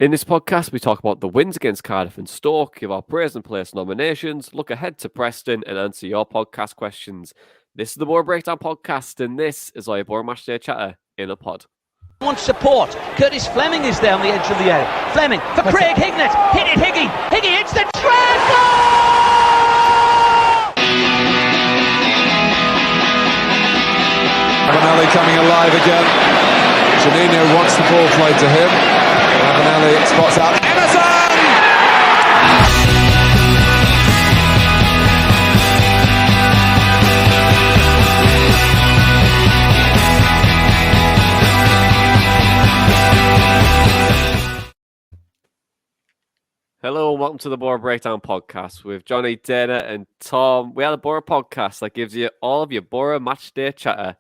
In this podcast, we talk about the wins against Cardiff and Stoke, give our praise and place nominations, look ahead to Preston, and answer your podcast questions. This is the Boro Breakdown Podcast, and this is our Boro Matchday Chatter in a pod. Wants support. Curtis Fleming is there on the edge of the area. Fleming for Craig Hignett. Hit it, Higgy. Higgy hits the treble! Ravanelli coming alive again. Juninho wants the ball played to him. Ravanelli spots out Emerson! Hello and welcome to the Boro Breakdown Podcast with Johnny, Dana and Tom. We are the Boro Podcast that gives you all of your Boro Matchday Chatter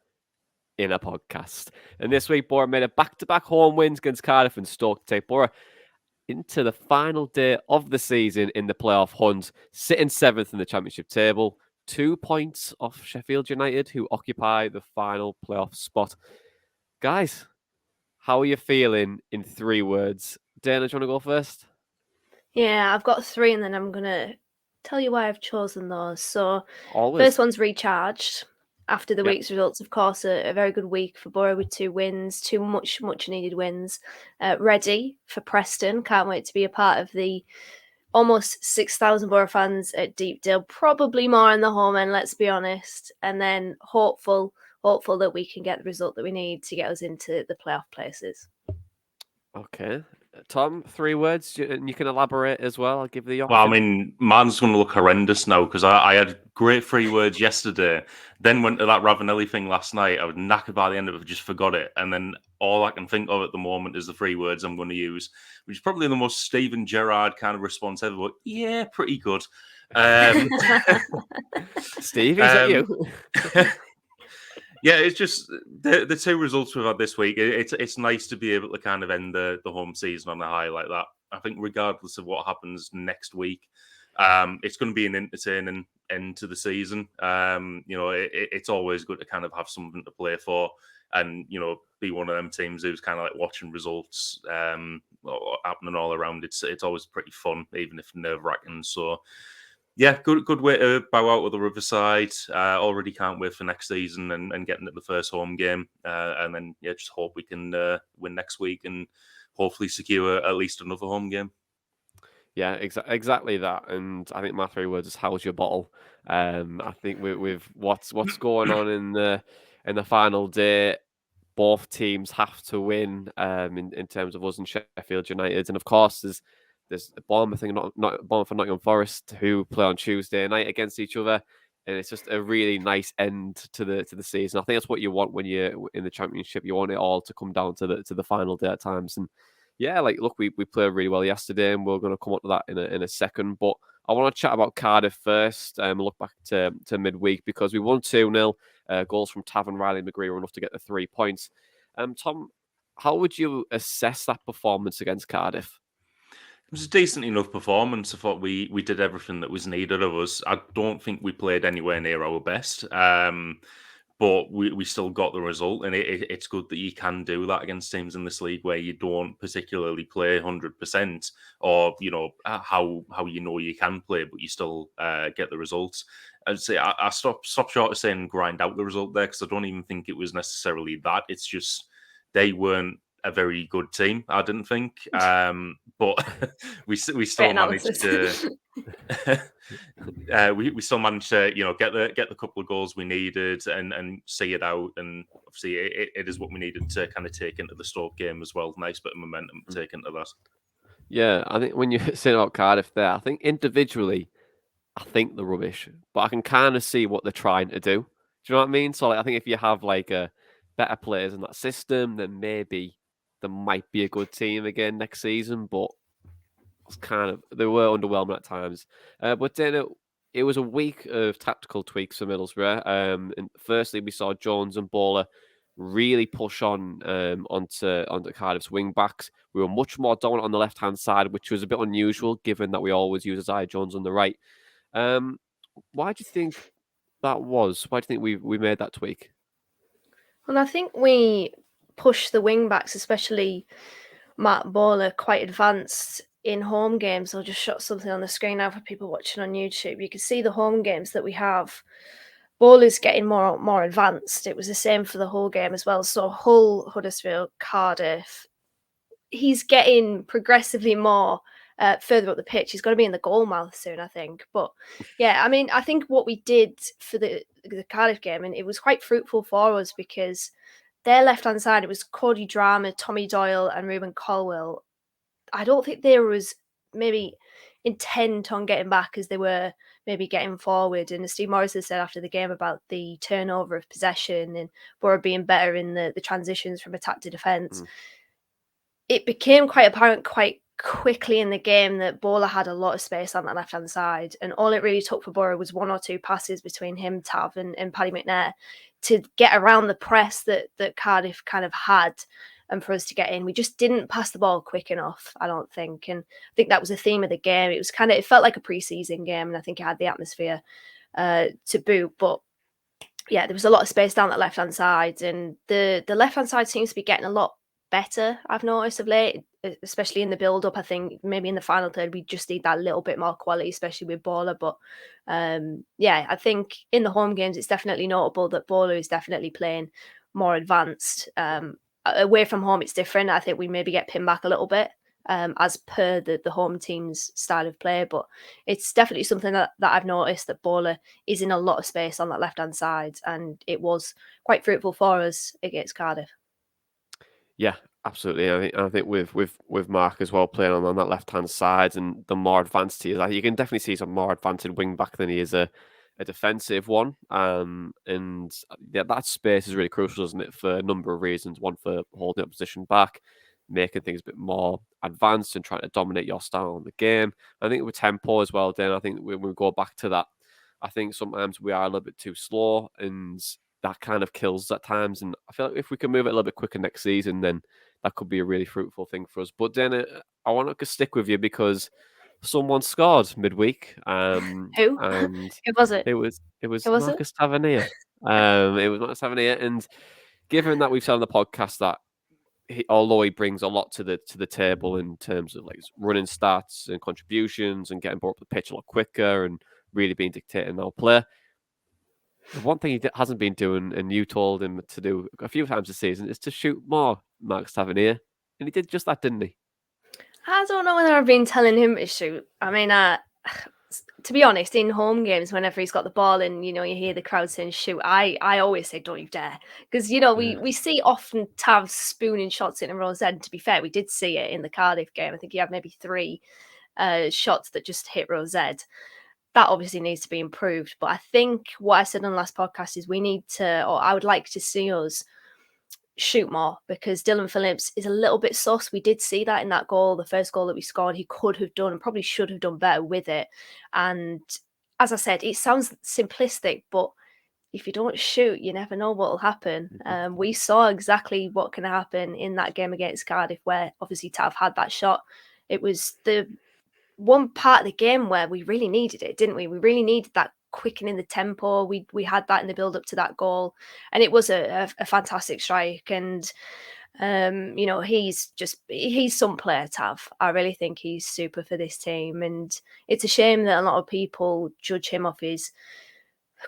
in a podcast. And this week, Boro made a back-to-back home wins against Cardiff and Stoke to take Boro into the final day of the season in the playoff hunt, sitting 7th in the Championship table, 2 points off Sheffield United, who occupy the final playoff spot. Guys, how are you feeling in 3 words? Dana, do you want to go first? Yeah, I've got 3 and then I'm going to tell you why I've chosen those. So, Always. First one's recharged. After the week's results, of course, a very good week for Boro with 2 wins, 2 much needed wins. Ready for Preston. Can't wait to be a part of the almost 6,000 Boro fans at Deepdale. Probably more in the home end, let's be honest. And then hopeful that we can get the result that we need to get us into the playoff places. Okay. Tom, 3 words, and you can elaborate as well. I'll give the option. Well, I mean, mine's going to look horrendous now because I had great 3 words yesterday, then went to that Ravanelli thing last night. I was knackered by the end of it, just forgot it. And then all I can think of at the moment is the 3 words I'm going to use, which is probably the most Steven Gerrard kind of response ever. But yeah, pretty good. Steve, is that you? Yeah, it's just the 2 results we've had this week. It's nice to be able to kind of end the home season on a high like that. I think regardless of what happens next week, it's going to be an entertaining end to the season. It's always good to kind of have something to play for and, be one of them teams who's kind of like watching results happening all around. It's always pretty fun, even if nerve-wracking. So, yeah, good way to bow out with the Riverside. Already can't wait for next season and getting to the first home game. And then, just hope we can win next week and hopefully secure at least another home game. Yeah, exactly that. And I think my 3 words is how's your bottle? I think with what's going on in the final day, both teams have to win in terms of us and Sheffield United. And of course, there's Bournemouth and Bournemouth and Nottingham Forest who play on Tuesday night against each other, and it's just a really nice end to the season. I think that's what you want when you're in the Championship. You want it all to come down to the final day at times. And yeah, look, we played really well yesterday, and we're going to come up to that in a second. But I want to chat about Cardiff first. Look back to midweek because we won 2-0. Goals from Tav and Riley McGree were enough to get the 3 points. Tom, how would you assess that performance against Cardiff? It was a decent enough performance. I thought we did everything that was needed of us. I don't think we played anywhere near our best, but we still got the result. And it's good that you can do that against teams in this league where you don't particularly play 100% or, how you can play, but you still get the results. I'd say I stopped short of saying grind out the result there because I don't even think it was necessarily that. It's just they weren't a very good team, I didn't think, but we still managed to we still managed to get the couple of goals we needed and see it out, and obviously it is what we needed to kind of take into the Stoke game as well. Nice bit of momentum to take into that. Yeah, I think when you're saying about Cardiff there, I think individually, I think they're rubbish, but I can kind of see what they're trying to do. Do you know what I mean? So I think if you have a better players in that system, then maybe there might be a good team again next season, but it's they were underwhelming at times. But then it was a week of tactical tweaks for Middlesbrough. And firstly, we saw Jones and Boro really push on onto Cardiff's wing backs. We were much more dominant on the left hand side, which was a bit unusual given that we always use Isaiah Jones on the right. Why do you think that was? Why do you think we made that tweak? Well, I think we pushed the wing backs, especially Matt Bowler quite advanced in home games. I'll just shut something on the screen now for people watching on YouTube. You can see the home games that we have. Bowler's getting more advanced. It was the same for the whole game as well. So Hull, Huddersfield, Cardiff. He's getting progressively more further up the pitch. He's got to be in the goal mouth soon, I think. But yeah, I mean, I think what we did for the Cardiff game, and it was quite fruitful for us because their left-hand side, it was Cody Drama, Tommy Doyle, and Ruben Colwill. I don't think they was maybe intent on getting back as they were maybe getting forward. And as Steve Morrison said after the game about the turnover of possession and Boro being better in the transitions from attack to defence, it became quite apparent quite quickly in the game that Bowler had a lot of space on that left-hand side. And all it really took for Boro was one or two passes between him, Tav, and Paddy McNair to get around the press that Cardiff kind of had and for us to get in. We just didn't pass the ball quick enough, I don't think. And I think that was the theme of the game. It was it felt like a pre-season game, and I think it had the atmosphere to boot. But yeah, there was a lot of space down that left-hand side, and the left-hand side seems to be getting a lot better, I've noticed of late, especially in the build-up. I think maybe in the final third, we just need that little bit more quality, especially with Bowler. But yeah, I think in the home games, it's definitely notable that Bowler is definitely playing more advanced. Away from home, it's different. I think we maybe get pinned back a little bit as per the home team's style of play. But it's definitely something that I've noticed, that Bowler is in a lot of space on that left-hand side. And it was quite fruitful for us against Cardiff. Yeah, absolutely. I think with Mark as well playing on that left hand side, and the more advanced he is, you can definitely see some more advanced wing back than he is a defensive one. And yeah, that space is really crucial, isn't it, for a number of reasons. One, for holding up position back, making things a bit more advanced and trying to dominate your style on the game. I think with tempo as well, Dan, I think when we go back to that, I think sometimes we are a little bit too slow, and that kind of kills at times. And I feel like if we can move it a little bit quicker next season, then that could be a really fruitful thing for us. But then I want to stick with you because someone scored midweek. Who? And Who was it? it was Who was it? Marcus Tavernier. It was Marcus Tavernier. And given that we've said on the podcast that although he brings a lot to the table in terms of like his running stats and contributions and getting brought up the pitch a lot quicker and really being dictating our play, the one thing he hasn't been doing, and you told him to do a few times this season, is to shoot more, Marcus Tavernier. And he did just that, didn't he? I don't know whether I've been telling him to shoot. I mean, to be honest, in home games, whenever he's got the ball and, you hear the crowd saying shoot, I always say, don't you dare. Because, we see often Tav spooning shots in a row Z. And to be fair, we did see it in the Cardiff game. I think he had maybe 3 shots that just hit row Z. That obviously needs to be improved. But I think what I said on the last podcast is we need to, or I would like to see us shoot more, because Dylan Phillips is a little bit sus. We did see that in that goal, the first goal that we scored. He could have done and probably should have done better with it. And as I said, it sounds simplistic, but if you don't shoot, you never know what will happen. We saw exactly what can happen in that game against Cardiff, where obviously Tav had that shot. It was the one part of the game where we really needed it, didn't we? We really needed that quickening the tempo. We had that in the build up to that goal, and it was a fantastic strike. And he's some player, Tav. I really think he's super for this team, and it's a shame that a lot of people judge him off his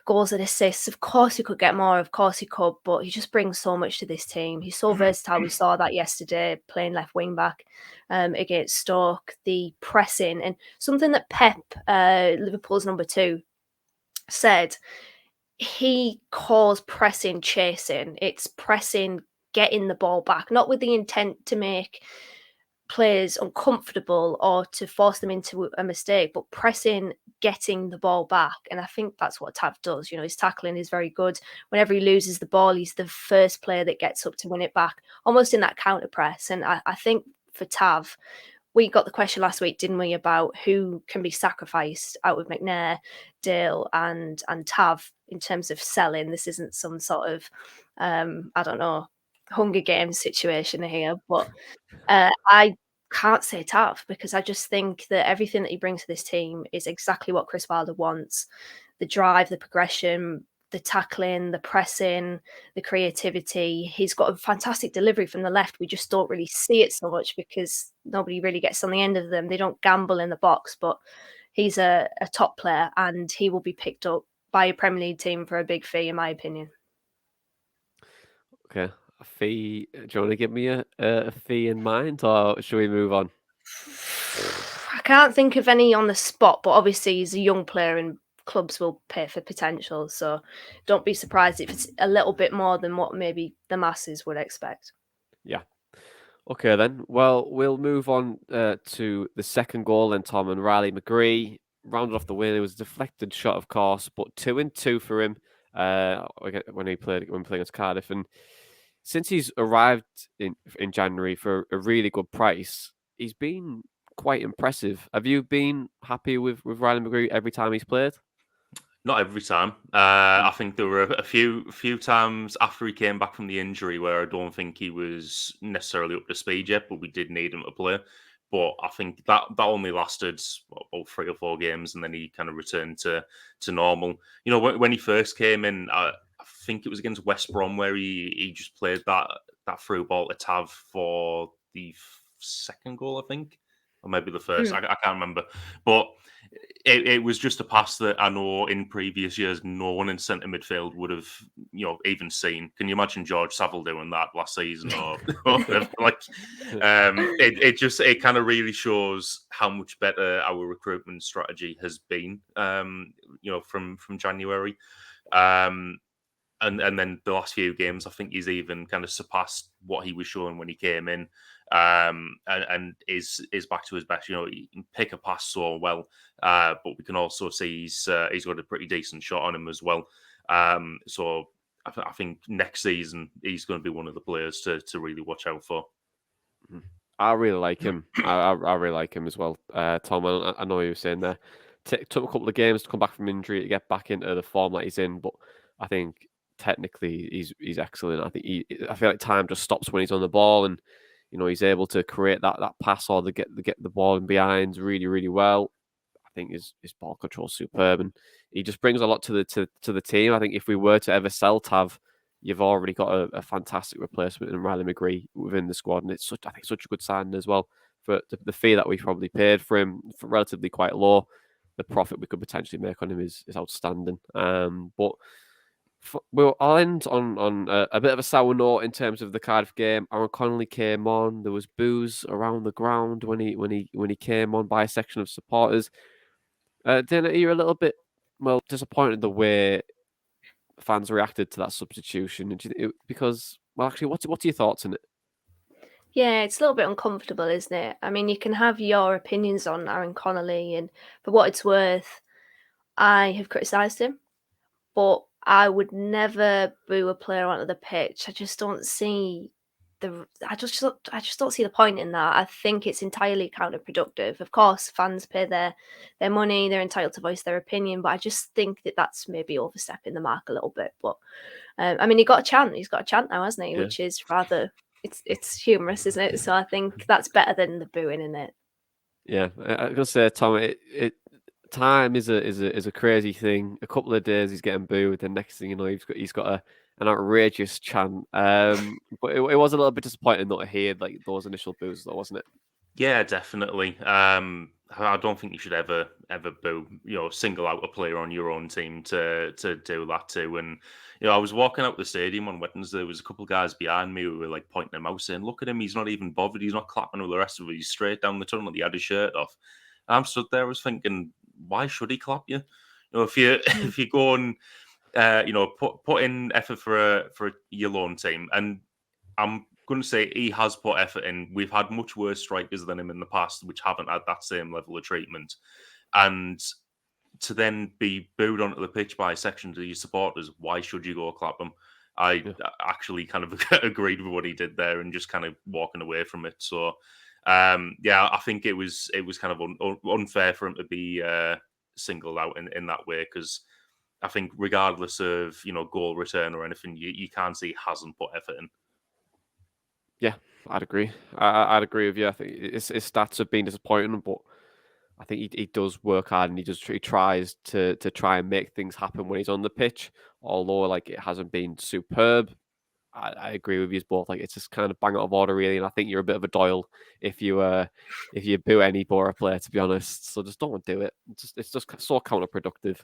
goals and assists. Of course he could get more, of course he could, but he just brings so much to this team. He's so versatile. We saw that yesterday playing left wing back against Stoke, the pressing, and something that Pep, Liverpool's number 2, said, he calls pressing chasing. It's pressing, getting the ball back, not with the intent to make players uncomfortable or to force them into a mistake, but pressing, getting the ball back. And I think that's what Tav does. His tackling is very good. Whenever he loses the ball, he's the first player that gets up to win it back, almost in that counter press. And I think for Tav, we got the question last week, didn't we, about who can be sacrificed out of McNair, Dale, and Tav in terms of selling. This isn't some sort of, I don't know, Hunger Games situation here, but I can't say Tav, because I just think that everything that he brings to this team is exactly what Chris Wilder wants. The drive, the progression, the tackling, the pressing, the creativity. He's got a fantastic delivery from the left. We just don't really see it so much because nobody really gets on the end of them. They don't gamble in the box, but he's a top player and he will be picked up by a Premier League team for a big fee, in my opinion. Okay, a fee. Do you want to give me a fee in mind, or should we move on? I can't think of any on the spot, but obviously he's a young player and clubs will pay for potential. So don't be surprised if it's a little bit more than what maybe the masses would expect. Yeah. Okay then. Well, we'll move on to the second goal. Then Tom and Riley McGree rounded off the win. It was a deflected shot, of course, but 2-2 for him when playing against Cardiff. And since he's arrived in January for a really good price, he's been quite impressive. Have you been happy with Riley McGree every time he's played? Not every time. I think there were a few times after he came back from the injury where I don't think he was necessarily up to speed yet, but we did need him to play. But I think that only lasted about 3 or 4 games, and then he kind of returned to normal. You know, when he first came in, I think it was against West Brom where he just played that through ball to Tav for the second goal, I think, or maybe the first. I can't remember, but it was just a pass that I know in previous years no one in centre midfield would have, even seen. Can you imagine George Saville doing that last season or whatever? It kind of really shows how much better our recruitment strategy has been, from January. And then the last few games, I think he's even kind of surpassed what he was showing when he came in, and is back to his best. He can pick a pass so well, but we can also see he's got a pretty decent shot on him as well. So I think next season he's going to be one of the players to really watch out for. I really like him. I really like him as well. Tom, I know you were saying there. Took a couple of games to come back from injury to get back into the form that he's in, but I think technically he's excellent. I feel like time just stops when he's on the ball, and he's able to create that pass or get the ball in behind really, really well. I think his ball control is superb, and he just brings a lot to the team. I think if we were to ever sell Tav, you've already got a fantastic replacement in Riley McGree within the squad, and it's such a good signing as well. For the fee that we probably paid for him, for relatively quite low, the profit we could potentially make on him is outstanding. But I'll end on a bit of a sour note in terms of the Cardiff game. Aaron Connolly came on. There was boos around the ground when he came on by a section of supporters. Dana, you're a little bit disappointed the way fans reacted to that substitution, because actually, what's your thoughts on it? Yeah, it's a little bit uncomfortable, isn't it? I mean, you can have your opinions on Aaron Connolly, and for what it's worth, I have criticised him, but I would never boo a player onto the pitch. I just don't see I just don't see the point in that. I think it's entirely counterproductive. Of course, fans pay their money; they're entitled to voice their opinion, but I just think that that's maybe overstepping the mark a little bit. But I mean, he got a chant. He's got a chant now, hasn't he? Yeah. Which is rather it's humorous, isn't it? So I think that's better than the booing in it. Yeah, I was gonna say, Tom, time is a crazy thing. A couple of days he's getting booed, and next thing you know, he's got an outrageous chant. But it was a little bit disappointing not to hear like those initial boos, though, wasn't it? Yeah, definitely. I don't think you should ever boo, single out a player on your own team to do that too. And I was walking out the stadium on Wednesday. There was a couple of guys behind me who were like pointing him out, saying, "Look at him! He's not even bothered. He's not clapping with the rest of us. He's straight down the tunnel. He had his shirt off." And I'm stood there. I was thinking, why should he clap you? If you go and put in effort for your loan team, and I'm going to say he has put effort in. We've had much worse strikers than him in the past, which haven't had that same level of treatment. And to then be booed onto the pitch by sections of your supporters, why should you go clap them? I actually kind of agreed with what he did there and just kind of walking away from it. So, I think it was kind of unfair for him to be singled out in that way, because I think regardless of goal return or anything, you can't see he hasn't put effort in. Yeah, I'd agree. I'd agree with you. I think his stats have been disappointing, but I think he does work hard and he tries to try and make things happen when he's on the pitch. Although like it hasn't been superb, I agree with you both. Like it's just kind of bang out of order, really. And I think you're a bit of a Doyle if you boo any Boro player, to be honest. So just don't do it. It's just so counterproductive.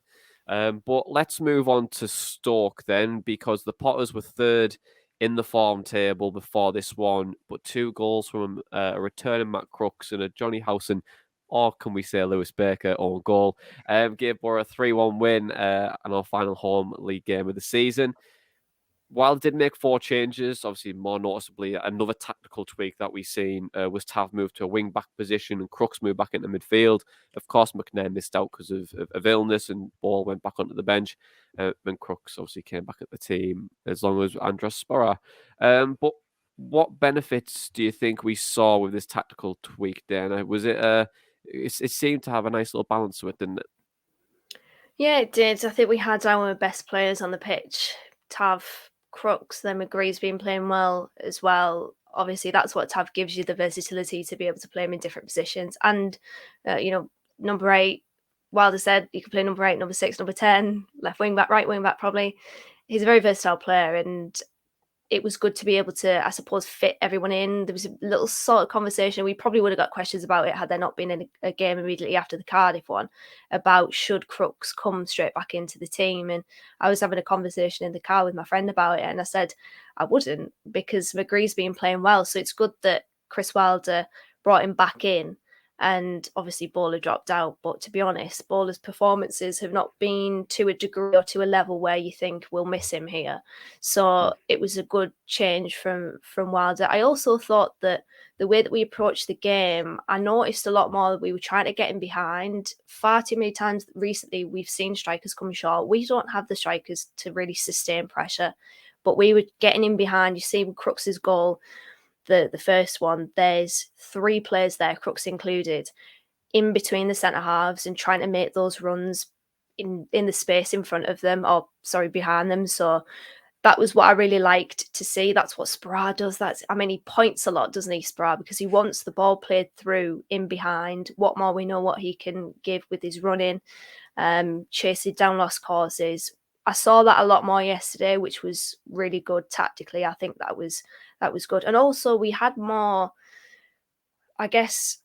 But let's move on to Stoke then, because the Potters were third in the form table before this one, but 2 goals from a returning Matt Crooks and a Johnny Howson, or can we say Lewis Baker, own goal, gave Boro a 3-1 win and our final home league game of the season. While did make 4 changes, obviously more noticeably, another tactical tweak that we've seen was Tav moved to a wing-back position and Crooks moved back into midfield. Of course, McNair missed out because of illness and Ball went back onto the bench. And Crooks obviously came back at the team as long as Andros Spora. But what benefits do you think we saw with this tactical tweak, Dana? Was it, it seemed to have a nice little balance to it, didn't it? Yeah, it did. I think we had our best players on the pitch. Tav, Crooks, then McGree's been playing well as well. Obviously, that's what Tav gives you, the versatility to be able to play him in different positions. And, number 8, Wilder said you can play number 8, number 6, number 10, left wing back, right wing back, probably. He's a very versatile player, and it was good to be able to, I suppose, fit everyone in. There was a little sort of conversation. We probably would have got questions about it had there not been a game immediately after the Cardiff one about should Crooks come straight back into the team. And I was having a conversation in the car with my friend about it. And I said, I wouldn't, because McGree's been playing well. So it's good that Chris Wilder brought him back in. And obviously Bowler dropped out. But to be honest, Bowler's performances have not been to a degree or to a level where you think we'll miss him here. So it was a good change from Wilder. I also thought that the way that we approached the game, I noticed a lot more that we were trying to get in behind. Far too many times recently we've seen strikers come short. We don't have the strikers to really sustain pressure. But we were getting in behind. You see with Crooks's goal, the first one, there's 3 players there, Crooks included, in between the centre halves and trying to make those runs in the space in front of them, behind them. So that was what I really liked to see. That's what Spora does. He points a lot, doesn't he, Spora? Because he wants the ball played through in behind. What more we know what he can give with his running, chasing down lost causes. I saw that a lot more yesterday, which was really good tactically. I think that was good. And also we had more, I guess,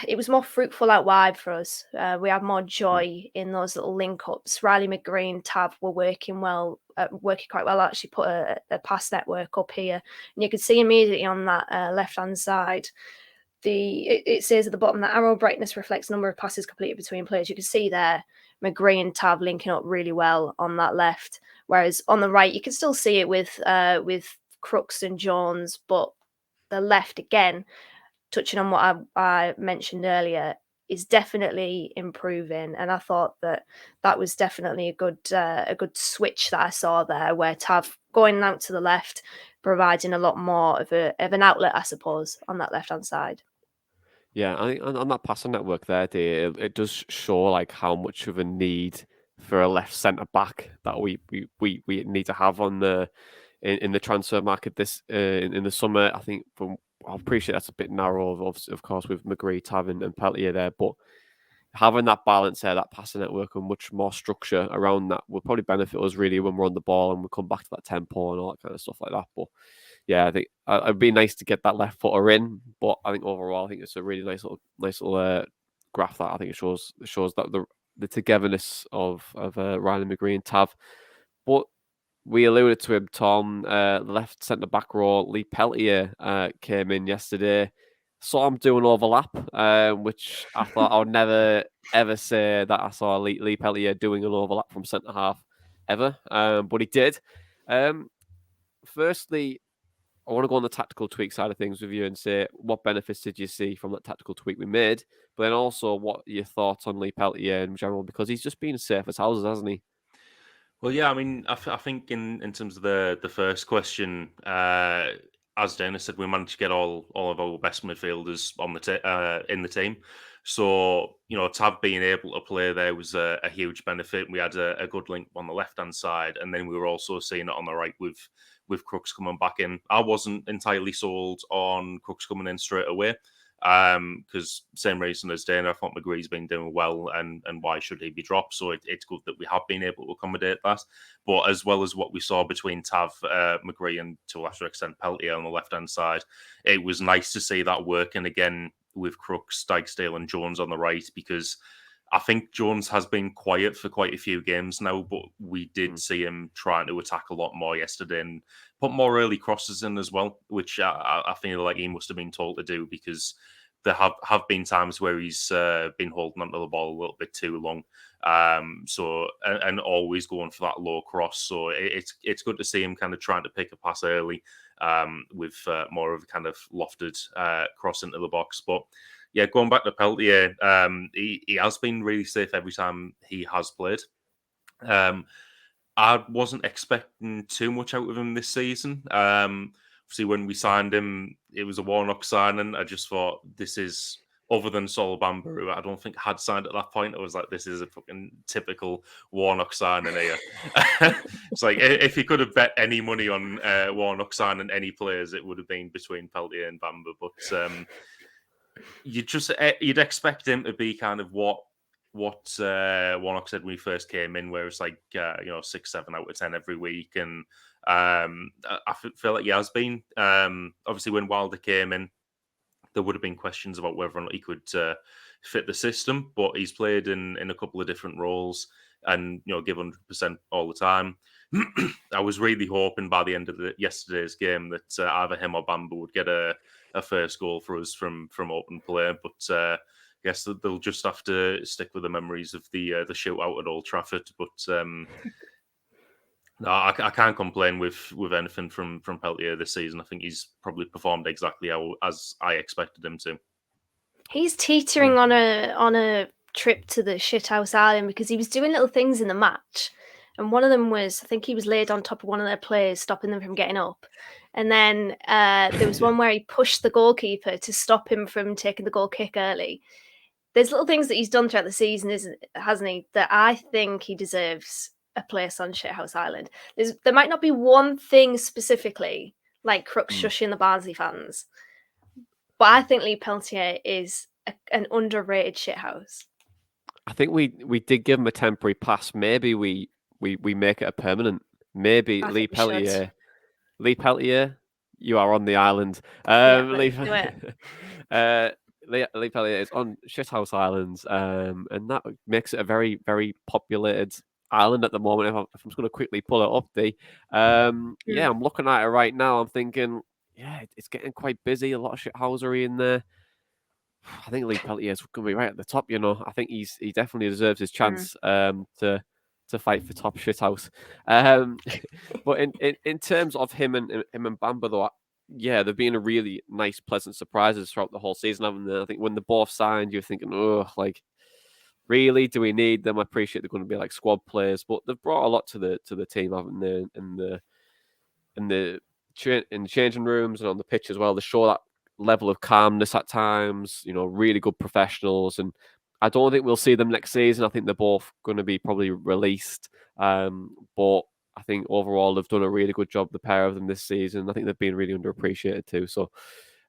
it was more fruitful out wide for us. We had more joy in those little link-ups. Riley McGree and Tav were working quite well. Actually put a pass network up here. And you could see immediately on that left-hand side, it says at the bottom that arrow brightness reflects number of passes completed between players. You can see there McGree and Tav linking up really well on that left. Whereas on the right, you can still see it with Crooks and Jones, but the left, again, touching on what I mentioned earlier, is definitely improving. And I thought that was definitely a good switch that I saw there, where Tav going out to the left, providing a lot more of an outlet, I suppose, on that left-hand side. Yeah, I think on that passing network there, it does show like how much of a need for a left centre back that we need to have on in the transfer market this in the summer. I think I appreciate that's a bit narrow, of course, with McGree, Tav and Peltier there, but having that balance there, that passing network, and much more structure around that will probably benefit us really when we're on the ball and we come back to that tempo and all that kind of stuff like that. But yeah, I think it'd be nice to get that left footer in. But I think overall, I think it's a really nice little graph that I think it shows that the togetherness of Ryan McGree and Tav. But we alluded to him, Tom. The left centre back row, Lee Peltier came in yesterday. Saw him do an overlap, which I thought I would never ever say that I saw Lee Peltier doing an overlap from centre half ever, but he did. Firstly, I want to go on the tactical tweak side of things with you and say what benefits did you see from that tactical tweak we made, but then also what are your thoughts on Lee Peltier in general, because he's just been safe as houses, hasn't he? Well, yeah, I mean, I think in terms of the first question, as Dana said, we managed to get all of our best midfielders on in the team. So, Tav being able to play there was a huge benefit. We had a good link on the left-hand side, and then we were also seeing it on the right with Crooks coming back in. I wasn't entirely sold on Crooks coming in straight away. Because same reason as Dana, I thought McGree's been doing well, and why should he be dropped? So it's good that we have been able to accommodate that. But as well as what we saw between Tav, McGree, and to a lesser extent Peltier on the left-hand side, it was nice to see that working again with Crooks, Dijksteel and Jones on the right, because I think Jones has been quiet for quite a few games now, but we did see him trying to attack a lot more yesterday and put more early crosses in as well, which I feel like he must have been told to do, because there have been times where he's been holding onto the ball a little bit too long. So always going for that low cross. So it's good to see him kind of trying to pick a pass early with more of a kind of lofted cross into the box. But yeah, going back to Peltier, he has been really safe every time he has played. I wasn't expecting too much out of him this season. Obviously, when we signed him, it was a Warnock signing. I just thought, this is, other than Sol Bamba, who I don't think had signed at that point, I was like, this is a fucking typical Warnock signing here. It's like, if he could have bet any money on Warnock signing any players, it would have been between Peltier and Bamba. But you'd expect him to be kind of what Warnock said when he first came in, where it's like 6, 7 out of 10 every week, and I feel like he has been. Obviously, when Wilder came in, there would have been questions about whether or not he could fit the system, but he's played in a couple of different roles and give 100% all the time. I was really hoping by the end of yesterday's game that either him or Bamba would get a first goal for us from open play, but I guess they'll just have to stick with the memories of the shootout at Old Trafford. But no, I can't complain with anything from Peltier this season. I think he's probably performed exactly as I expected him to. He's teetering on a trip to the shithouse island, because he was doing little things in the match. And one of them was, I think he was laid on top of one of their players, stopping them from getting up. And then there was one where he pushed the goalkeeper to stop him from taking the goal kick early. There's little things that he's done throughout the season, hasn't he, that I think he deserves a place on Shithouse Island. There might not be one thing specifically, like Crooks shushing the Barnsley fans, but I think Lee Peltier is an underrated shithouse. I think we did give him a temporary pass. Maybe we make it a permanent. Maybe Lee Peltier. Lee Peltier, you are on the island. Lee Peltier is on Shithouse Islands, and that makes it a very, very populated island at the moment. If I'm just going to quickly pull it up, I'm looking at it right now. I'm thinking, it's getting quite busy. A lot of shithousery in there. I think Lee Peltier is going to be right at the top. I think he definitely deserves his chance to fight for top shithouse. But in terms of him and Bamba, though, they've been a really nice, pleasant surprises throughout the whole season, haven't they? I think when they both signed, you're thinking, really, do we need them? I appreciate they're going to be like squad players, but they've brought a lot to the team, haven't they? In the changing rooms and on the pitch as well. They show that level of calmness at times, really good professionals. And I don't think we'll see them next season. I think they're both going to be probably released. But I think overall they've done a really good job, the pair of them this season. I think they've been really underappreciated too. So,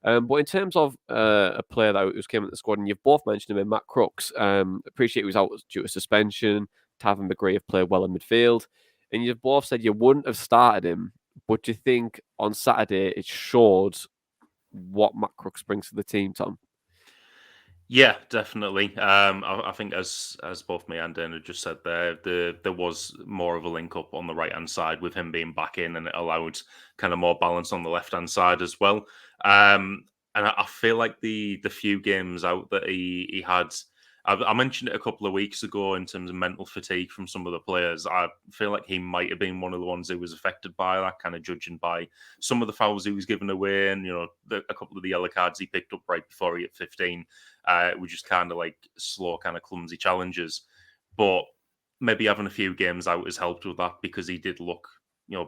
but in terms of a player that who's came in the squad, and you've both mentioned him, Matt Crooks, appreciate he was out due to suspension. Tav and McGree have played well in midfield. And you've both said you wouldn't have started him, but do you think on Saturday it showed what Matt Crooks brings to the team, Tom? Yeah, definitely. I think as both me and Dana just said there was more of a link up on the right hand side with him being back in, and it allowed kind of more balance on the left hand side as well. And I feel like the few games out that he had, I mentioned it a couple of weeks ago in terms of mental fatigue from some of the players. I feel like he might have been one of the ones who was affected by that, kind of judging by some of the fouls he was giving away, and a couple of the yellow cards he picked up right before he hit 15. Were just kind of like slow, kind of clumsy challenges. But maybe having a few games out has helped with that, because he did look,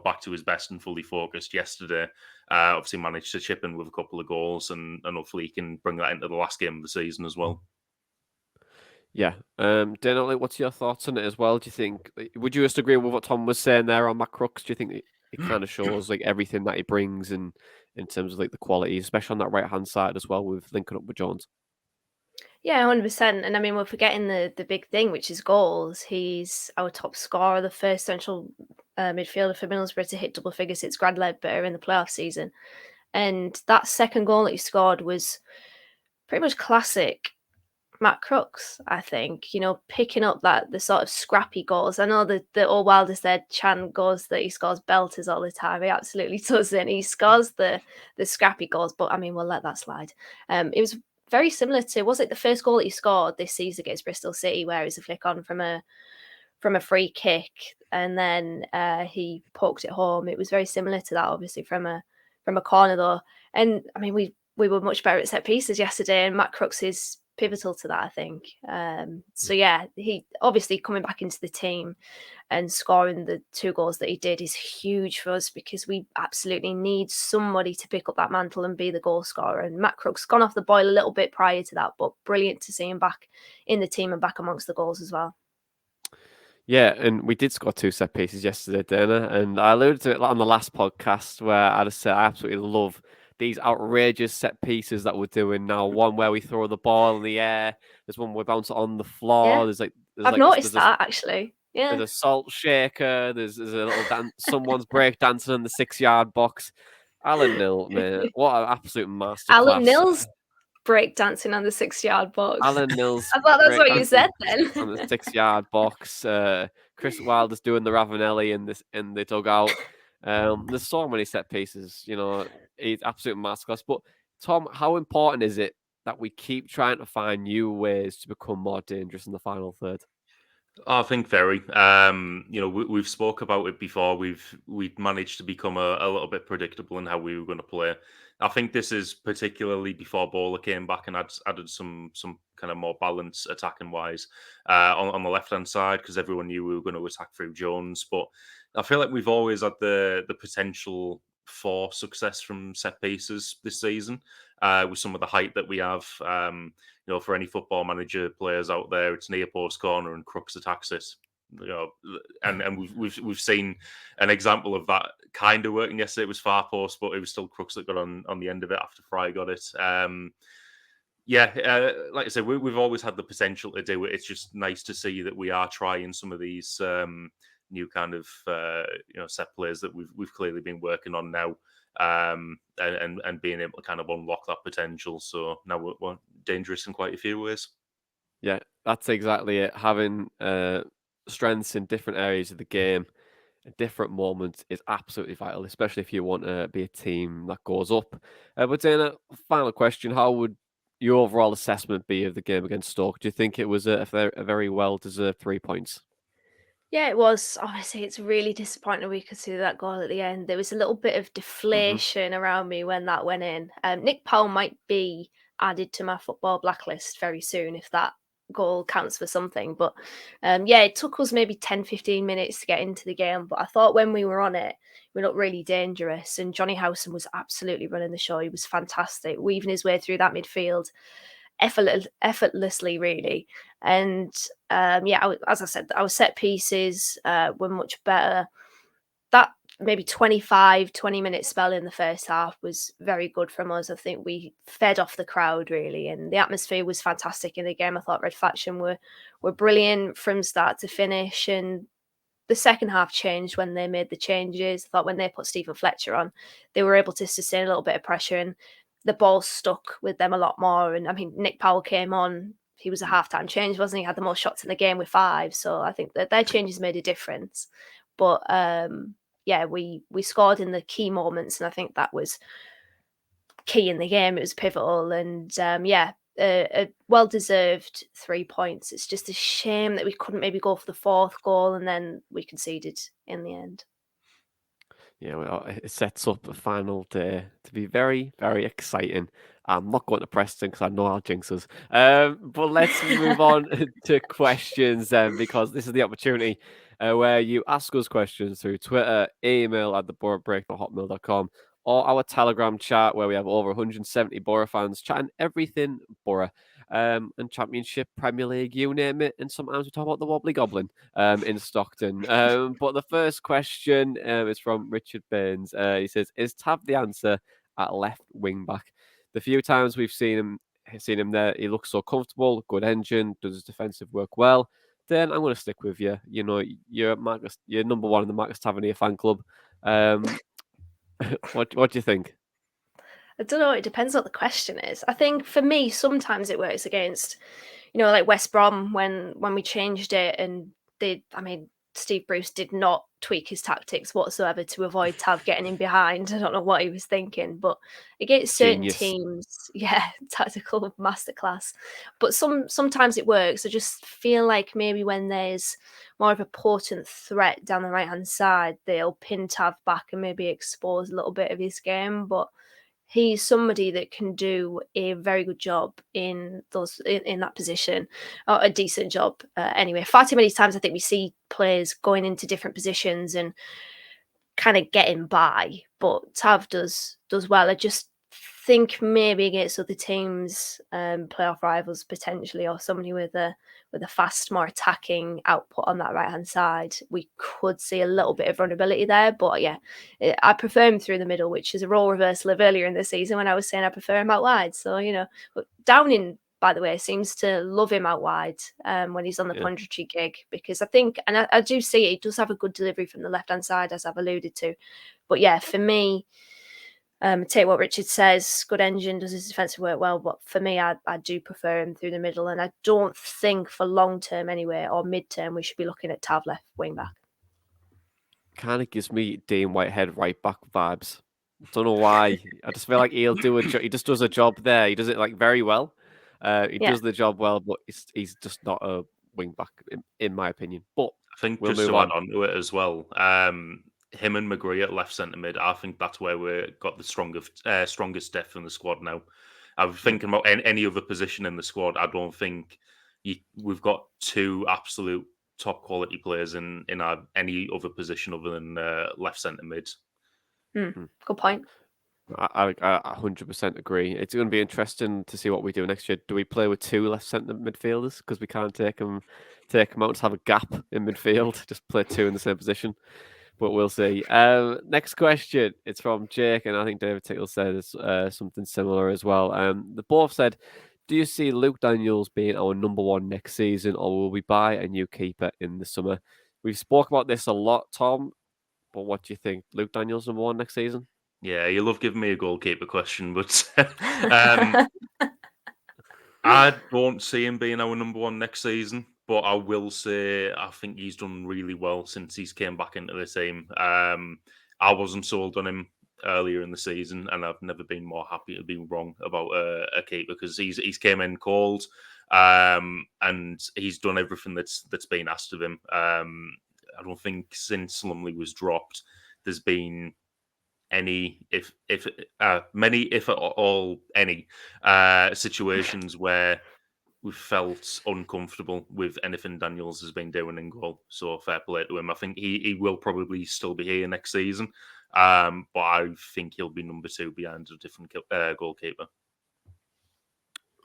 back to his best and fully focused yesterday. Obviously managed to chip in with a couple of goals, and hopefully he can bring that into the last game of the season as well. Yeah. Dana, what's your thoughts on it as well? Do you think, would you just agree with what Tom was saying there on Matt Crooks? Do you think it kind of shows like everything that he brings, and in terms of like the quality, especially on that right hand side as well with linking up with Jones. Yeah, 100%. And I mean, we're forgetting the big thing, which is goals. He's our top scorer, the first central midfielder for Middlesbrough to hit double figures since Grad Ledbetter in the playoff season. And that second goal that he scored was pretty much classic Matt Crooks, I think. You know, picking up the sort of scrappy goals. I know the all Wilder's there chant goes that he scores belters all the time. He absolutely doesn't. He scores the scrappy goals, but I mean, we'll let that slide. It was very similar to, was it the first goal that he scored this season against Bristol City, where it was a flick on from a free kick, and then he poked it home. It was very similar to that, obviously from a corner though. And I mean, we were much better at set pieces yesterday, and Matt Crooks is pivotal to that, I think. So yeah, he obviously coming back into the team and scoring the 2 goals that he did is huge for us, because we absolutely need somebody to pick up that mantle and be the goal scorer. And Matt Crooks gone off the boil a little bit prior to that, but brilliant to see him back in the team and back amongst the goals as well. Yeah, and we did score 2 set pieces yesterday, Dana, and I alluded to it on the last podcast where I just said I absolutely love these outrageous set pieces that we're doing now. One where we throw the ball in the air. There's one where we bounce it on the floor. Yeah. I've noticed that actually. Yeah. There's a salt shaker. There's a little dance. Someone's break dancing in the 6-yard box. Alan Nil, man, what an absolute masterclass. Alan Nil's break dancing on the 6-yard box. Alan Nil's. I thought that's what you said then. On the 6-yard box. Chris Wilder's doing the Ravanelli in the dugout. There's so many set pieces, you know, it's absolute masterclass. But Tom, how important is it that we keep trying to find new ways to become more dangerous in the final third? I think very. You know, we've spoke about it before. We've managed to become a little bit predictable in how we were going to play. I think this is particularly before Boro came back and added some kind of more balance attacking wise on the left hand side, because everyone knew we were going to attack through Jones. But I feel like we've always had the potential for success from set pieces this season with some of the height that we have. You know, for any football manager players out there, it's near post corner and Crooks attacks it. You know, and we've seen an example of that kind of working yesterday. It was far post, but it was still Crooks that got on the end of it after Fry got it. Like I said, we've always had the potential to do it. It's just nice to see that we are trying some of these new kind of set plays that we've clearly been working on now. And being able to kind of unlock that potential. So now we're dangerous in quite a few ways. Yeah, that's exactly it. Having strengths in different areas of the game at different moments is absolutely vital, especially if you want to be a team that goes up. But Dana, final question: how would your overall assessment be of the game against Stoke? Do you think it was a very well-deserved 3 points? Yeah, it was. Obviously, it's really disappointing we could see that goal at the end. There was a little bit of deflation around me when that went in. Nick Powell might be added to my football blacklist very soon if that goal counts for something. But it took us maybe 10, 15 minutes to get into the game. But I thought when we were on it, we looked really dangerous. And Johnny Howson was absolutely running the show. He was fantastic, weaving his way through that midfield effortlessly, really. And as I said, our set pieces were much better. That maybe 20-minute spell in the first half was very good from us. I think we fed off the crowd, really, and the atmosphere was fantastic in the game. I thought Red Faction were brilliant from start to finish, and the second half changed when they made the changes. I thought when they put Stephen Fletcher on, they were able to sustain a little bit of pressure, and the ball stuck with them a lot more. And I mean, Nick Powell came on. He was a half-time change, wasn't he? He had the most shots in the game with 5. So I think that their changes made a difference. But we scored in the key moments, and I think that was key in the game. It was pivotal, and a well-deserved 3 points. It's just a shame that we couldn't maybe go for the 4th goal, and then we conceded in the end. Yeah, well, it sets up a final day to be very, very exciting. I'm not going to Preston because I know I'll jinx us. But let's move on to questions then, because this is the opportunity where you ask us questions through Twitter, email at theborobreak@hotmail.com, or our Telegram chat where we have over 170 Boro fans chatting everything Boro. And Championship, Premier League, you name it. And sometimes we talk about the Wobbly Goblin in Stockton. But the first question is from Richard Baines. He says, is Tav the answer? at left wing back. The few times we've seen him there, he looks so comfortable, good engine, does his defensive work well. Then I'm going to stick with you. You know, you're number one in the Marcus Tavernier fan club. What do you think? I don't know. It depends what the question is. I think for me, sometimes it works against, like West Brom when we changed it, and Steve Bruce did not tweak his tactics whatsoever to avoid Tav getting in behind. I don't know what he was thinking, but against certain Genius. teams, tactical masterclass. But sometimes it works. I just feel like maybe when there's more of a potent threat down the right hand side, they'll pin Tav back and maybe expose a little bit of his game. But he's somebody that can do a very good job in that position, or a decent job anyway. Far too many times I think we see players going into different positions and kind of getting by, but Tav does well. I just think maybe against other teams, playoff rivals potentially, or somebody with a fast, more attacking output on that right hand side, we could see a little bit of vulnerability there. But yeah, I prefer him through the middle, which is a role reversal of earlier in the season when I was saying I prefer him out wide. So but Downing, by the way, seems to love him out wide when he's on the punditry gig, because I think, and I do see it, he does have a good delivery from the left hand side, as I've alluded to. But yeah, for me, take what Richard says, good engine, does his defensive work well, but for me, I do prefer him through the middle, and I don't think for long term anyway, or mid term, we should be looking at Tav left wing back. Kind of gives me Dean Whitehead right back vibes. Don't know why. I just feel like he'll do he just does a job there. He does it like very well. He does the job well, but he's just not a wing back in my opinion. But I think we'll just move to on. add on to it as well, him and McGree at left centre mid, I think that's where we've got the strongest depth in the squad now. I'm thinking about any other position in the squad. I don't think we've got two absolute top quality players in any other position other than left centre mid. Good point. I 100% agree. It's going to be interesting to see what we do next year. Do we play with two left centre midfielders because we can't take them out to have a gap in midfield? Just play two in the same position. But we'll see. Next question. It's from Jake, and I think David Tickle said something similar as well. They both said, do you see Luke Daniels being our number one next season, or will we buy a new keeper in the summer? We've spoke about this a lot, Tom, but what do you think? Luke Daniels number one next season? Yeah, you love giving me a goalkeeper question, but I don't see him being our number one next season. But I will say I think he's done really well since he's came back into the team. I wasn't sold on him earlier in the season, and I've never been more happy to be wrong about a keeper, because he's came in cold, and he's done everything that's been asked of him. I don't think since Lumley was dropped, there's been any, many, if at all, any situations where we've felt uncomfortable with anything Daniels has been doing in goal. So fair play to him. I think he will probably still be here next season, but I think he'll be number two behind a different goalkeeper.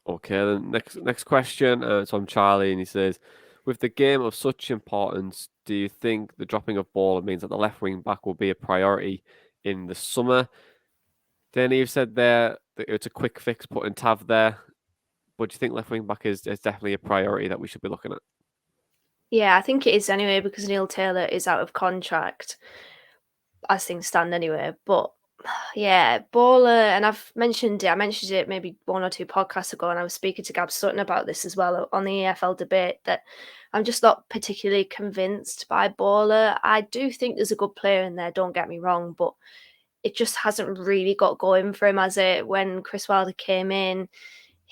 Okay, then next question. It's from Charlie, and he says, with the game of such importance, do you think the dropping of Boro means that the left wing back will be a priority in the summer? Then you've said there that it's a quick fix putting Tav there. But do you think left wing back is definitely a priority that we should be looking at? Yeah, I think it is anyway, because Neil Taylor is out of contract as things stand anyway. But yeah, Bowler, and I mentioned it maybe one or two podcasts ago, and I was speaking to Gab Sutton about this as well on the EFL debate, that I'm just not particularly convinced by Bowler. I do think there's a good player in there, don't get me wrong, but it just hasn't really got going for him, has it? When Chris Wilder came in,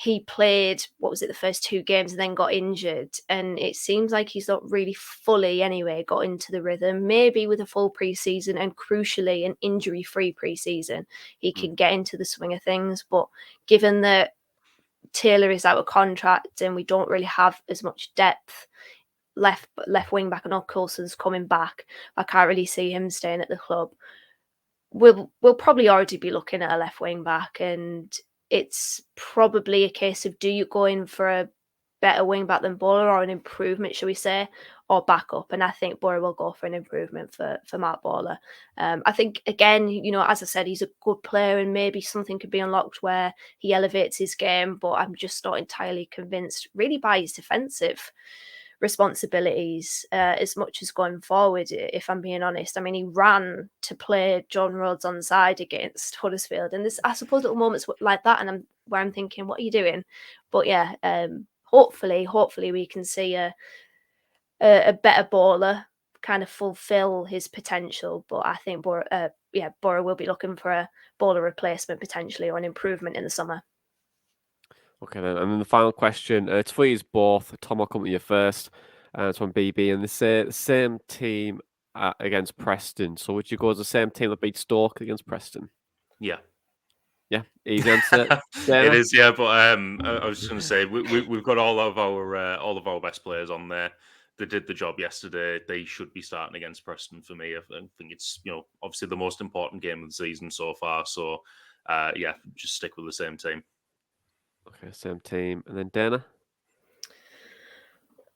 he played, the first two games, and then got injured. And it seems like he's not really fully, anyway, got into the rhythm. Maybe with a full preseason and, crucially, an injury-free preseason, he can get into the swing of things. But given that Taylor is out of contract and we don't really have as much depth, left wing back, and Coulson's coming back, I can't really see him staying at the club. We'll probably already be looking at a left wing back, and it's probably a case of, do you go in for a better wing back than Bowler, or an improvement, shall we say, or backup. And I think Boro will go for an improvement for Mark Bowler. I think, again, as I said, he's a good player and maybe something could be unlocked where he elevates his game, but I'm just not entirely convinced really by his defensive responsibilities as much as going forward, if I'm being honest. I mean, he ran to play John Rhodes on side against Huddersfield, and there's, I suppose, little moments like that, and I'm thinking, what are you doing? But yeah, hopefully we can see a better Bowler kind of fulfill his potential. But I think Boro will be looking for a Bowler replacement potentially, or an improvement in the summer. Okay, then. And then the final question. It's for you both. Tom, I'll come to you first. It's from BB. And they say the same team against Preston. So would you go as the same team that beat Stoke against Preston? Yeah. Yeah, easy answer. It is, yeah. But I was just going to say we've got all of our best players on there. They did the job yesterday. They should be starting against Preston for me. I think it's obviously the most important game of the season so far. So yeah, just stick with the same team. Okay, same team. And then Dana?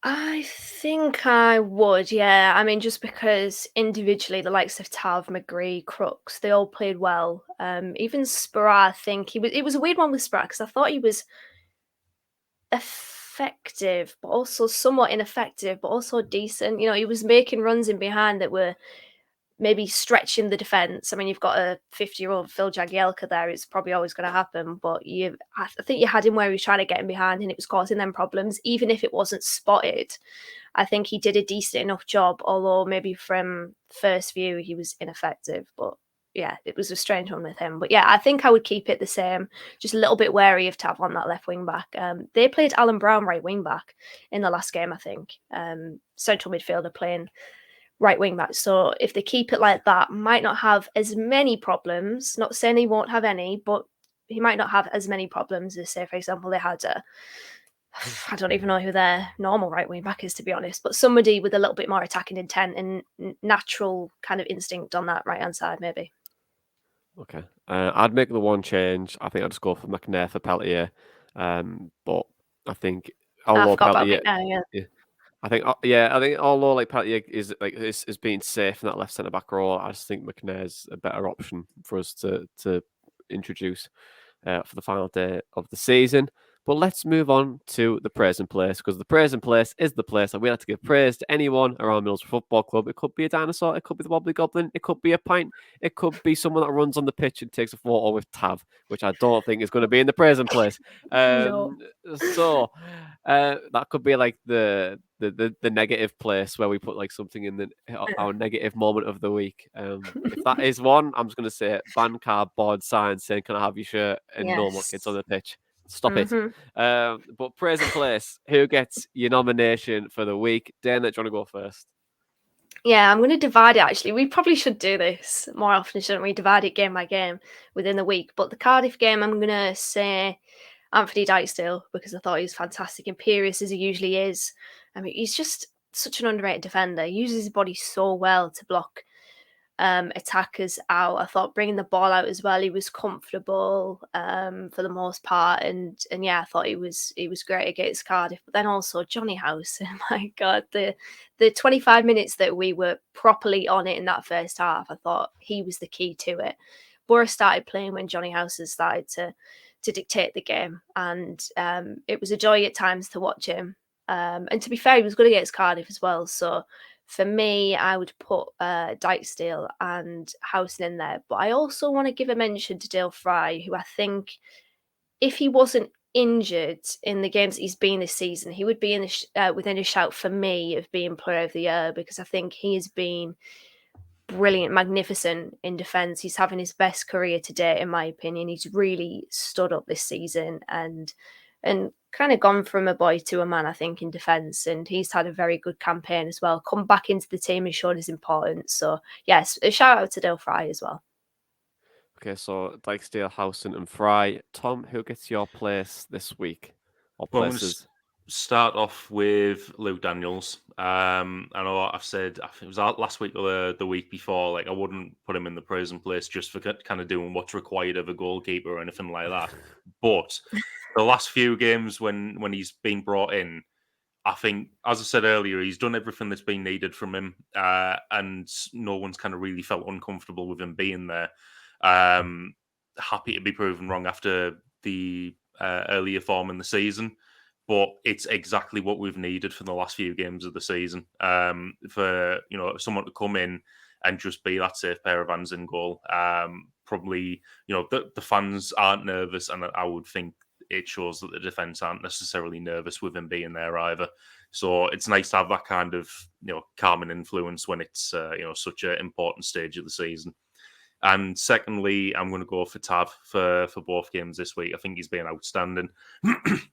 I think I would, yeah. I mean, just because individually the likes of Tav, McGree, Crooks, they all played well. Even Spurra, I think it was a weird one with Spurra because I thought he was effective, but also somewhat ineffective, but also decent. He was making runs in behind that were maybe stretching the defence. I mean, you've got a 50-year-old Phil Jagielka there. It's probably always going to happen. But I think you had him where he was trying to get him behind and it was causing them problems, even if it wasn't spotted. I think he did a decent enough job, although maybe from first view he was ineffective. But yeah, it was a strange one with him. But yeah, I think I would keep it the same. Just a little bit wary of Tav on that left wing back. They played Alan Brown right wing back in the last game, I think. Central midfielder playing right wing back. So if they keep it like that, might not have as many problems. Not saying he won't have any, but he might not have as many problems as, say, for example, they had I don't even know who their normal right wing back is, to be honest, but somebody with a little bit more attacking intent and natural kind of instinct on that right hand side, maybe. Okay. I'd make the one change. I think I'd just go for McNair for Peltier. But I think I although forgot about Peltier, McNair, yeah. I think although like Peltier is being safe in that left centre back role, I just think McNair's a better option for us to introduce for the final day of the season. But let's move on to the praise and place, because the praise and place is the place that we like to give praise to anyone around Middlesbrough Football Club. It could be a dinosaur, it could be the Wobbly Goblin, it could be a pint, it could be someone that runs on the pitch and takes a photo with Tav, which I don't think is going to be in the praise and place. No. So that could be like the negative place where we put like something in our negative moment of the week. If that is one, I'm just going to say ban cardboard sign saying, "Can I have your shirt?" and no more kids on the pitch. Stop it. But praise and place, who gets your nomination for the week? Dana, do you want to go first? Yeah, I'm going to divide it, actually. We probably should do this more often, shouldn't we? Divide it game by game within the week. But the Cardiff game, I'm going to say Anthony Dijksteel, because I thought he was fantastic, imperious as he usually is. I mean, he's just such an underrated defender. He uses his body so well to block attackers out. I thought bringing the ball out as well, he was comfortable for the most part, and yeah, I thought he was great against Cardiff. But then also Johnny House, oh my god, the 25 minutes that we were properly on it in that first half, I thought he was the key to it. Boro started playing when Johnny House has started to dictate the game, and it was a joy at times to watch him. And to be fair, he was good against Cardiff as well. So for me, I would put Dijksteel and Housen in there. But I also want to give a mention to Dale Fry, who I think, if he wasn't injured in the games that he's been this season, he would be within a shout for me of being Player of the Year, because I think he has been brilliant, magnificent in defence. He's having his best career to date, in my opinion. He's really stood up this season and kind of gone from a boy to a man, I think, in defence. And he's had a very good campaign as well. Come back into the team and shown his importance. So, yes, a shout out to Dale Fry as well. Okay, so Dijksteel, Housen and Fry. Tom, who gets your place this week? Or Well, places? Start off with Luke Daniels. I know I've said, I think it was last week or the week before, like I wouldn't put him in the praise and place just for kind of doing what's required of a goalkeeper or anything like that. But the last few games when he's been brought in, I think, as I said earlier, he's done everything that's been needed from him, and no one's kind of really felt uncomfortable with him being there. Happy to be proven wrong after the earlier form in the season, but it's exactly what we've needed for the last few games of the season. For someone to come in and just be that safe pair of hands in goal. Probably, the fans aren't nervous, and I would think it shows that the defence aren't necessarily nervous with him being there either. So it's nice to have that kind of calming influence when it's such an important stage of the season. And secondly, I'm going to go for Tav for both games this week. I think he's been outstanding.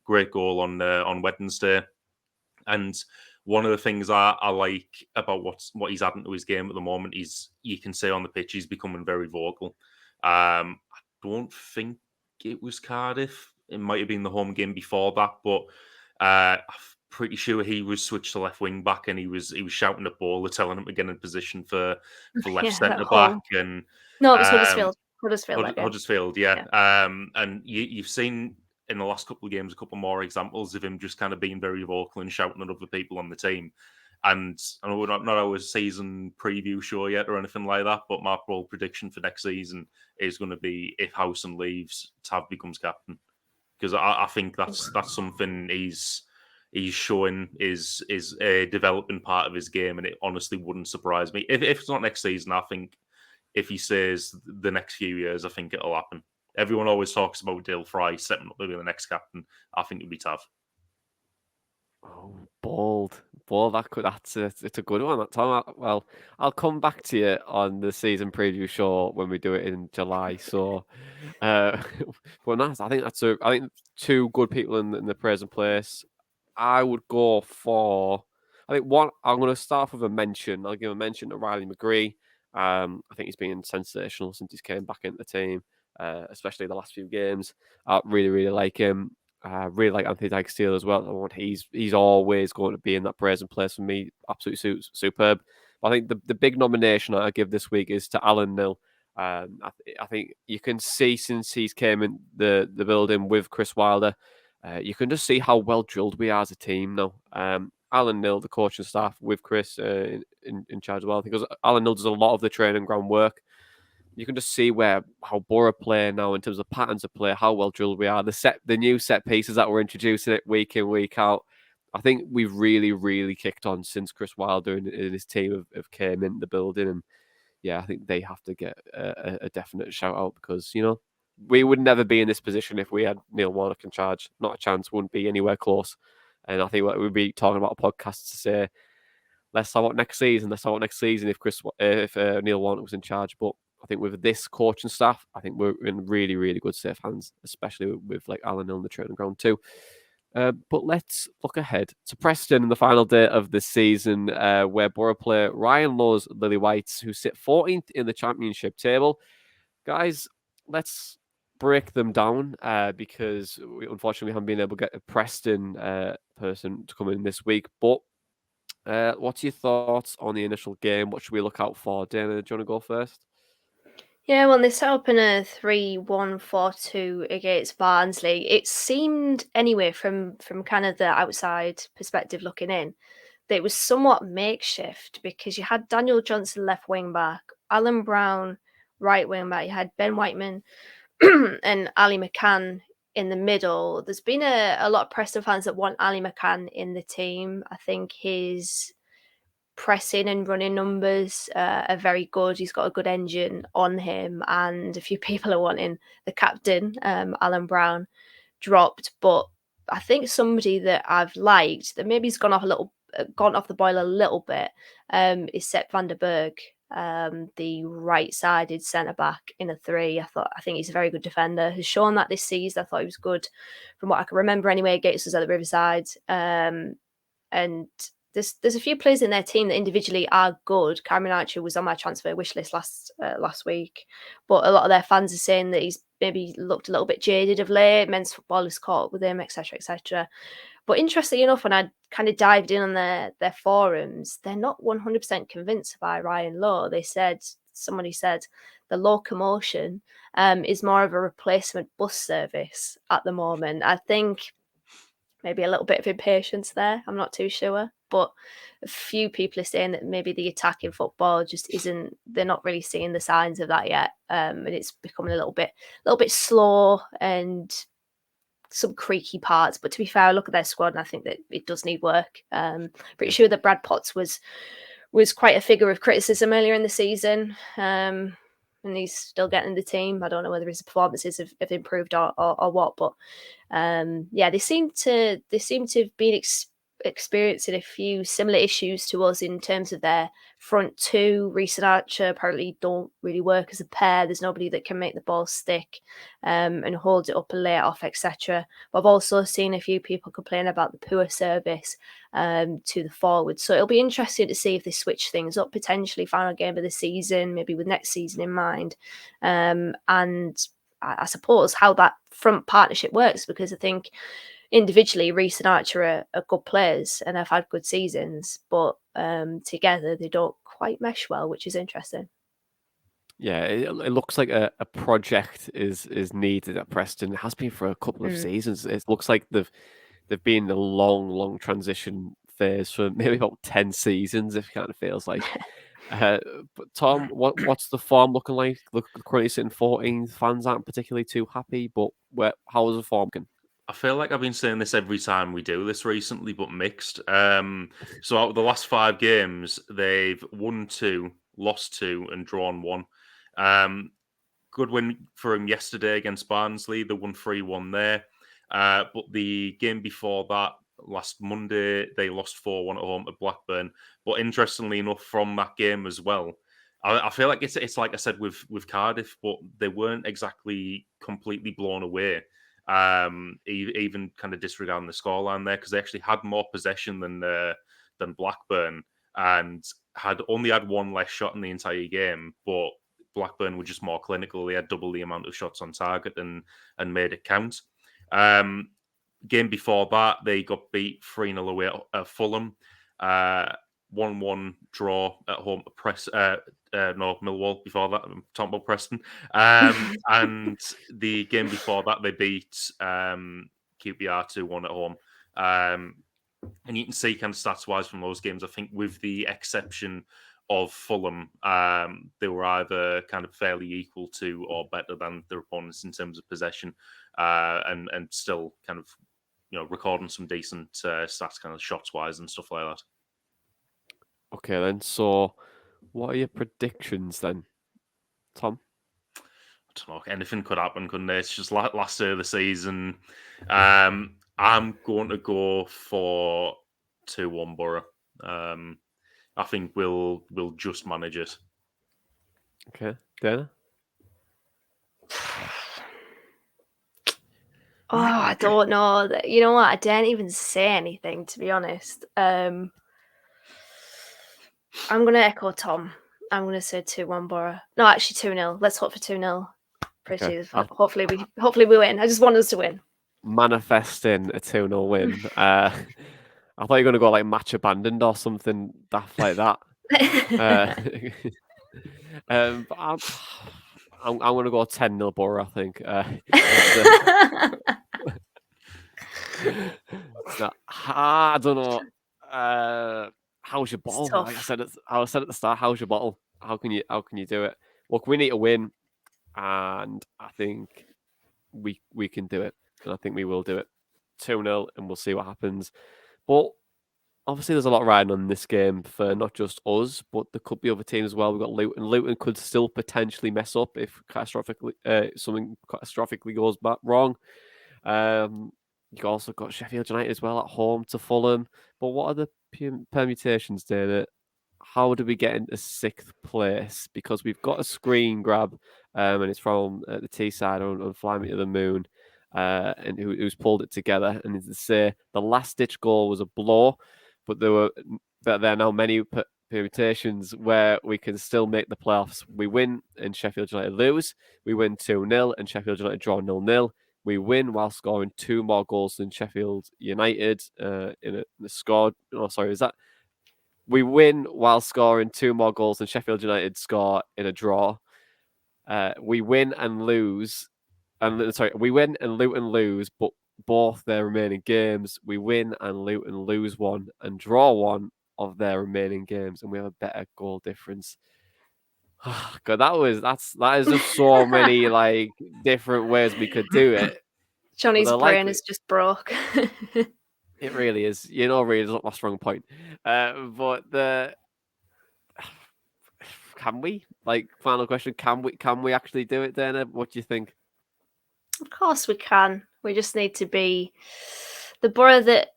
Great goal on Wednesday. And one of the things I like about what he's adding to his game at the moment is you can say on the pitch he's becoming very vocal. I don't think it was Cardiff. It might have been the home game before that, but I'm pretty sure he was switched to left wing back and he was shouting at Boro, telling him to get in position for left centre back. And no, it was Huddersfield. Huddersfield, yeah. And you've seen in the last couple of games a couple more examples of him just kind of being very vocal and shouting at other people on the team. And I know we're not our season preview show yet or anything like that, but my bold prediction for next season is going to be if Howson leaves, Tav becomes captain, because I think that's something he's showing is a developing part of his game, and it honestly wouldn't surprise me if it's not next season. I think if he stays the next few years, I think it'll happen. Everyone always talks about Dale Fry stepping up to be the next captain. I think it'll be Tav. Oh, bold. It's a good one. That Tom. Well, I'll come back to you on the season preview show when we do it in July. So, well, nice. I think two good people in the present place. I would go for. I think one. I'm going to start with a mention. I'll give a mention to Riley McGree. I think he's been sensational since he's came back into the team, especially the last few games. I really, really like him. Really like Anthony Dyke-Steele as well. He's always going to be in that present place for me. Absolutely superb. But I think the big nomination I give this week is to Alan Knill. I think you can see since he's came in the building with Chris Wilder, you can just see how well drilled we are as a team now. Alan Knill, the coaching staff with Chris in charge as well, because Alan Knill does a lot of the training ground work. You can just see how Boro play now in terms of patterns of play, how well drilled we are. The new set pieces that we're introducing it week in, week out. I think we've really, really kicked on since Chris Wilder and his team have came in the building. And yeah, I think they have to get a definite shout out because, we would never be in this position if we had Neil Warnock in charge. Not a chance, wouldn't be anywhere close. And I think we'd be talking about a podcast to say, let's talk about next season if Neil Warnock was in charge. But I think with this coaching staff, I think we're in really, really good safe hands, especially with like Alan Hill in the training ground too. But let's look ahead to Preston in the final day of the season, where Boro play Ryan Lowe's Lily Whites, who sit 14th in the championship table. Guys, let's break them down because we unfortunately haven't been able to get a Preston person to come in this week. But what's your thoughts on the initial game? What should we look out for? Dana, do you want to go first? Yeah, well, they set up in a 3-1-4-2 against Barnsley. It seemed, anyway, from kind of the outside perspective looking in, that it was somewhat makeshift because you had Daniel Johnson left wing back, Alan Brown right wing back, you had Ben Whiteman and Ali McCann in the middle. There's been a lot of Preston fans that want Ali McCann in the team. I think his pressing and running numbers are very good. He's got a good engine on him, and a few people are wanting the captain, Alan Brown, dropped. But I think somebody that I've liked that maybe he's gone off the boil a little bit is Seth Van Der Berg, the right-sided centre back in a 3. I think he's a very good defender. Has shown that this season. I thought he was good from what I can remember anyway against us at the Riverside, and there's a few players in their team that individually are good. Cameron Archer was on my transfer wish list last week, but a lot of their fans are saying that he's maybe looked a little bit jaded of late. Men's football has caught up with him, etc., etc. But interestingly enough, when I kind of dived in on their forums, they're not 100% convinced by Ryan Lowe. Somebody said the locomotion is more of a replacement bus service at the moment. I think maybe a little bit of impatience there. I'm not too sure, but a few people are saying that maybe the attacking football just isn't. They're not really seeing the signs of that yet, and it's becoming a little bit slow and some creaky parts. But to be fair, I look at their squad and I think that it does need work. Pretty sure that Brad Potts was quite a figure of criticism earlier in the season. And he's still getting the team. I don't know whether his performances have improved or what, but yeah, they seem to have been experiencing a few similar issues to us in terms of their front two. Reece and Archer apparently don't really work as a pair. There's nobody that can make the ball stick and hold it up and lay it off, etc. But I've also seen a few people complain about the poor service to the forwards. So it'll be interesting to see if they switch things up, potentially final game of the season, maybe with next season in mind. And I suppose how that front partnership works, because I think individually Reece and Archer are good players and have had good seasons, but together they don't quite mesh well, which is interesting. Yeah, it looks like a project is needed at Preston. It has been for a couple of seasons. It looks like they've been in a long transition phase for maybe about 10 seasons, if it kind of feels like. But Tom, what's the form looking like? Look, currently sitting 14th. Fans aren't particularly too happy, but how's the form looking? I feel like I've been saying this every time we do this recently, but mixed. So out of the last 5 games, they've won 2, lost 2, and drawn 1. Good win for them yesterday against Barnsley. They won 3-1 there. But the game before that, last Monday, they lost 4-1 at home to Blackburn. But interestingly enough, from that game as well, I feel like it's like I said with Cardiff, but they weren't exactly completely blown away. Even kind of disregarding the scoreline there, because they actually had more possession than Blackburn and had only had 1 less shot in the entire game, but Blackburn were just more clinical. They had double the amount of shots on target and made it count. Game before that, they got beat 3-0 away at Fulham. 1-1 draw at home to Millwall before that. I'm talking about Preston. And the game before that, they beat QPR 2-1 at home. And you can see kind of stats-wise from those games, I think with the exception of Fulham, they were either kind of fairly equal to or better than their opponents in terms of possession, and still kind of, recording some decent stats, kind of shots-wise and stuff like that. Okay, then. So, what are your predictions then, Tom? I don't know. Anything could happen, couldn't it? It's just last day of the season. I'm going to go for 2-1 Boro. I think we'll just manage it. Okay, Dana? Oh, I don't know. You know what? I didn't even say anything, to be honest. I'm going to echo Tom. I'm going to say 2-1 Boro. No, actually 2-0. Let's hope for 2-0. Okay. Hopefully we win. I just want us to win. Manifesting a 2-0 win. I thought you were going to go like match abandoned or something daft like that. But I'm going to go 10-0 Boro, I think. I don't know. How's your bottle? Like I said at the start, how's your bottle? How can you do it? Look, we need to win, and I think we can do it, and I think we will do it. 2-0, and we'll see what happens. But obviously, there's a lot riding on this game for not just us, but there could be other teams as well. We've got Luton. Luton could still potentially mess up if something catastrophically goes wrong. You've also got Sheffield United as well at home to Fulham. But what are the permutations, Dana? How do we get into 6th place? Because we've got a screen grab, and it's from the Teesside on Fly Me to the Moon, and who's pulled it together. And to say the last-ditch goal was a blow, but there are now many permutations where we can still make the playoffs. We win and Sheffield United lose. We win 2-0 and Sheffield United draw 0-0. We win while scoring 2 more goals than Sheffield United in the score. Oh, sorry, is that? We win while scoring 2 more goals than Sheffield United score in a draw. We win and lose. We win and Luton lose, but both their remaining games. We win and lose one and draw one of their remaining games, and we have a better goal difference. God, that is just so many like different ways we could do it. Johnny's brain is just broke. It really is. Really is not my strong point. But can we? Final question: Can we actually do it, Dana? What do you think? Of course we can. We just need to be the Boro that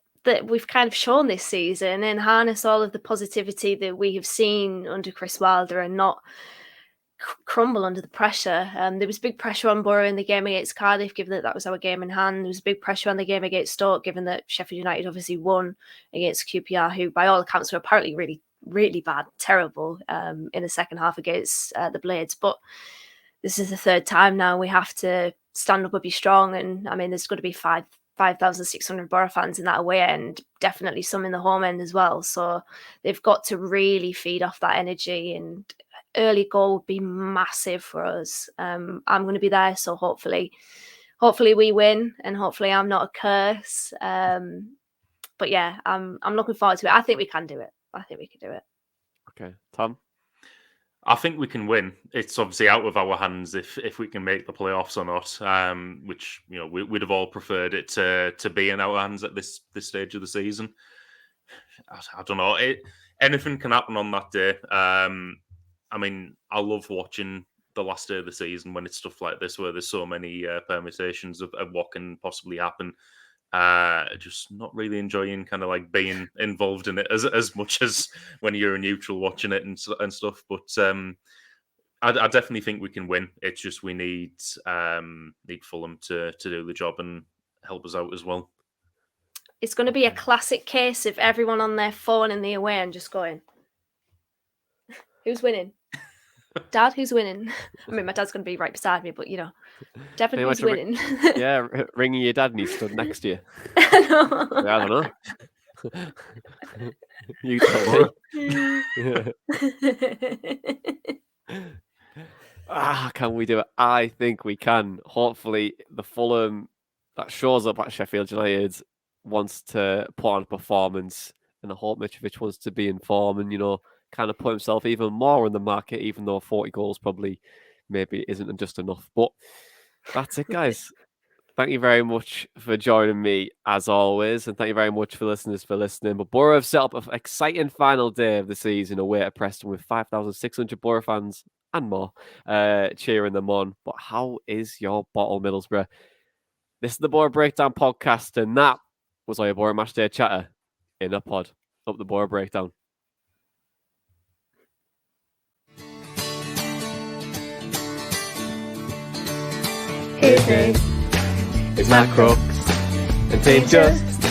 we've kind of shown this season and harness all of the positivity that we have seen under Chris Wilder and not crumble under the pressure. There was big pressure on Boro in the game against Cardiff, given that was our game in hand. There was big pressure on the game against Stoke, given that Sheffield United obviously won against QPR, who by all accounts were apparently really, really bad, terrible in the second half against the Blades. But this is the third time now. We have to stand up and be strong. And I mean, there's going to be 5,600 Boro fans in that away end, definitely some in the home end as well. So they've got to really feed off that energy, and early goal would be massive for us. I'm going to be there, so hopefully we win, and hopefully I'm not a curse. But yeah, I'm looking forward to it. I think we can do it. I think we can do it. Okay, Tom? I think we can win. It's obviously out of our hands if we can make the playoffs or not, which we'd have all preferred it to be in our hands at this stage of the season. I don't know. Anything can happen on that day. I mean, I love watching the last day of the season when it's stuff like this, where there's so many permutations of what can possibly happen. Just not really enjoying kind of like being involved in it as much as when you're a neutral watching it and stuff. But I definitely think we can win. It's just we need Fulham to do the job and help us out as well. It's going to be a classic case of everyone on their phone in the away and just going, who's winning? Dad, who's winning? I mean, my dad's going to be right beside me, but definitely who's winning. Yeah, ringing your dad and he's stood next to you. I don't know. You tell me. Can we do it? I think we can. Hopefully, the Fulham that shows up at Sheffield United wants to put on a performance, and I hope Mitrovic wants to be in form and kind of put himself even more in the market, even though 40 goals probably maybe isn't just enough. But that's it, guys. Thank you very much for joining me, as always, and thank you very much for listeners for listening. But Boro have set up an exciting final day of the season away at Preston with 5,600 Boro fans and more cheering them on. But how is your bottle, Middlesbrough? This is the Boro Breakdown podcast, and that was all your Boro Matchday chatter in a pod. Up the Boro Breakdown. His name is Matt Crooks, and they just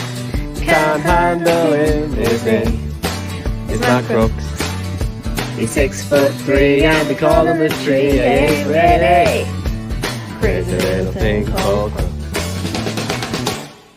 can't handle him. His name is Matt Crooks. He's 6'3" and they call him a tree. He's really crazy little thing called